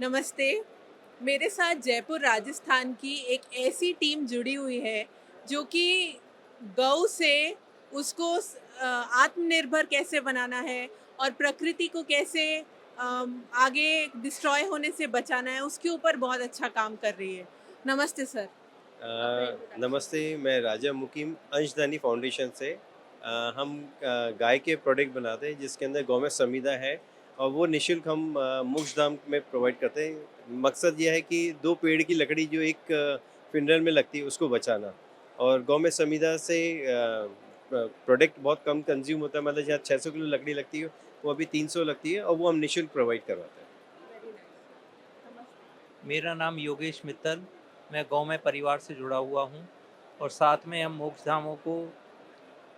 नमस्ते। मेरे साथ जयपुर राजस्थान की एक ऐसी टीम जुड़ी हुई है जो कि गौ से आत्मनिर्भर कैसे बनाना है और प्रकृति को कैसे आगे डिस्ट्रॉय होने से बचाना है उसके ऊपर बहुत अच्छा काम कर रही है। नमस्ते सर। नमस्ते, मैं राजा मुकीम अंशदानी फाउंडेशन से। हम गाय के प्रोडक्ट बनाते हैं जिसके अंदर गौ में संविदा है और वो निःशुल्क हम मोक्ष धाम में प्रोवाइड करते हैं। मकसद ये है कि 2 पेड़ की लकड़ी जो एक फ्यूनरल में लगती है उसको बचाना। और गौ में संविदा से प्रोडक्ट बहुत कम कंज़्यूम होता है, मतलब जहाँ 600 किलो लकड़ी लगती है वो अभी 300 लगती है और वो हम निःशुल्क प्रोवाइड करवाते हैं। मेरा नाम योगेश मित्तल। मैं गौमय परिवार से जुड़ा हुआ हूँ और साथ में हम मोक्षधामों को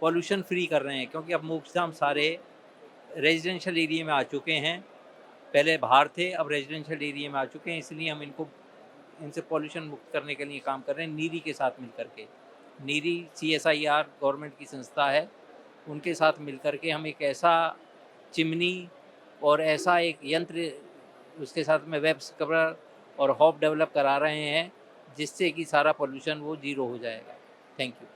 पॉल्यूशन फ्री कर रहे हैं, क्योंकि अब मोक्षधाम सारे रेजिडेंशियल एरिया में आ चुके हैं। पहले बाहर थे, अब रेजिडेंशियल एरिया में आ चुके हैं, इसलिए हम इनसे पॉल्यूशन मुक्त करने के लिए काम कर रहे हैं नीरी के साथ मिल कर के। नीरी CSIR गवर्नमेंट की संस्था है, उनके साथ मिल कर के हम एक ऐसा चिमनी और ऐसा एक यंत्र, उसके साथ में वेब स्क्रबर और हॉप डेवलप करा रहे हैं, जिससे कि सारा पॉल्यूशन वो ज़ीरो हो जाएगा। Thank you.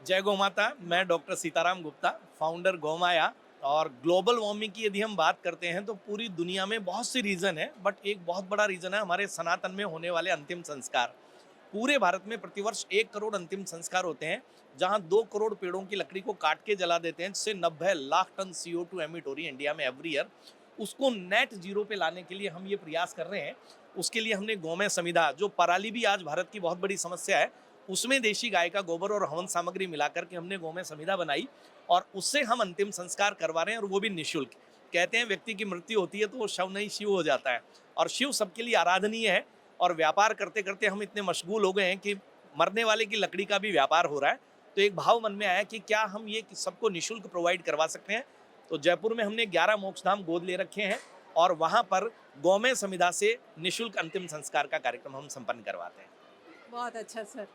जय गौ माता। मैं डॉक्टर सीताराम गुप्ता, फाउंडर गौमाया। और ग्लोबल वार्मिंग की यदि हम बात करते हैं तो पूरी दुनिया में बहुत सी रीज़न है, बट एक बहुत बड़ा रीज़न है हमारे सनातन में होने वाले अंतिम संस्कार। पूरे भारत में प्रतिवर्ष 1 करोड़ अंतिम संस्कार होते हैं, जहां 2 करोड़ पेड़ों की लकड़ी को काट के जला देते हैं, जिससे 90 लाख टन CO2 एमिट हो रही है इंडिया में एवरी ईयर। उसको नेट जीरो पे लाने के लिए हम ये प्रयास कर रहे हैं। उसके लिए हमने गौमय समिधा, जो पराली भी आज भारत की बहुत बड़ी समस्या है, उसमें देशी गाय का गोबर और हवन सामग्री मिलाकर के हमने गौमय समिधा बनाई और उससे हम अंतिम संस्कार करवा रहे हैं, और वो भी निःशुल्क। कहते हैं व्यक्ति की मृत्यु होती है तो वो शव नहीं शिव हो जाता है, और शिव सबके लिए आराधनीय है। और व्यापार करते करते हम इतने मशगूल हो गए हैं कि मरने वाले की लकड़ी का भी व्यापार हो रहा है। तो एक भाव मन में आया कि क्या हम ये सबको निःशुल्क प्रोवाइड करवा सकते हैं। तो जयपुर में हमने 11 मोक्षधाम गोद ले रखे हैं, और वहाँ पर गौमय समिधा से निःशुल्क अंतिम संस्कार का कार्यक्रम हम संपन्न करवाते हैं। बहुत अच्छा सर।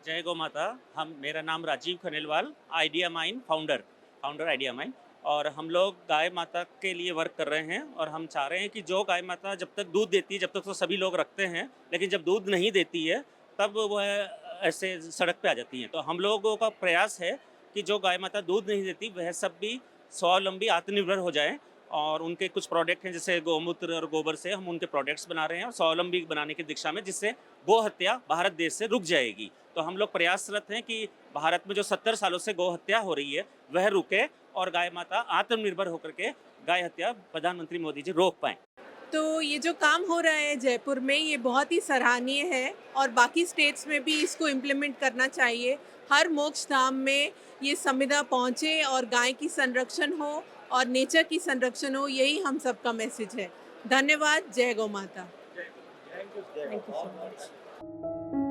जय गौ माता। हम मेरा नाम Rajeev Khandelwal, idea mine founder founder idea mine. और हम लोग गाय माता के लिए वर्क कर रहे हैं, और हम चाह रहे हैं कि जो गाय माता जब तक दूध देती है, जब तक तो सभी लोग रखते हैं, लेकिन जब दूध नहीं देती है तब वह ऐसे सड़क पे आ जाती हैं। तो हम लोगों का प्रयास है कि जो गाय माता दूध नहीं देती वह सब भी स्वावलंबी आत्मनिर्भर हो जाएं। और उनके कुछ प्रोडक्ट हैं, जैसे गौमूत्र और गोबर से हम उनके प्रोडक्ट्स बना रहे हैं, और स्वावलंबी बनाने की दिशा में, जिससे गौ हत्या भारत देश से रुक जाएगी। तो हम लोग प्रयासरत हैं कि भारत में जो 70 सालों से गौ हत्या हो रही है वह रुके, और गाय माता आत्मनिर्भर होकर के गाय हत्या प्रधानमंत्री मोदी जी रोक पाएँ। तो ये जो काम हो रहा है जयपुर में ये बहुत ही सराहनीय है और बाकी स्टेट्स में भी इसको इम्प्लीमेंट करना चाहिए। हर मोक्ष धाम में ये संविदा पहुँचे और गाय की संरक्षण हो और नेचर की संरक्षण हो, यही हम सबका मैसेज है। धन्यवाद। जय गौ माता। Thank you. Thank you so much.